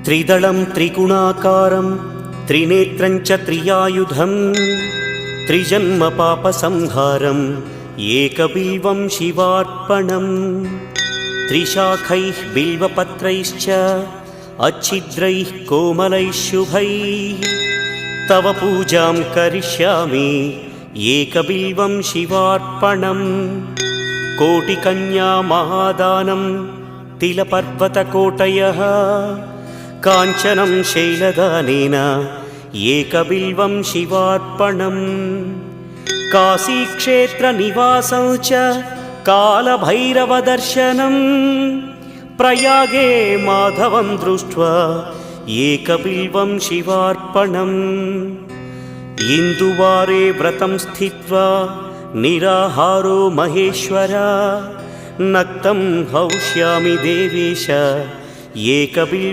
त्रिदलं त्रिगुणाकारं त्रिनेत्रं च त्रियायुधं त्रिजन्म पापसंहारम् एकबिल्वं शिवार्पणम् त्रिशाखैः बिल्वपत्रैश्च अच्छिद्रैः कोमलैः शुभैः तव पूजां करिष्यामि एकबिल्वं शिवार्पणम् कोटिकन्या महादानं तिलपर्वतकोटयः काञ्चनं शैलदानेन एकबिल्वं शिवार्पणम् काशीक्षेत्रनिवासं च कालभैरवदर्शनं प्रयागे माधवं दृष्ट्वा एकबिल्वं शिवार्पणम् इन्दुवारे व्रतं स्थित्वा निराहारो महेश्वर नक्तं हौष्यामि देवेश एकबिल्वं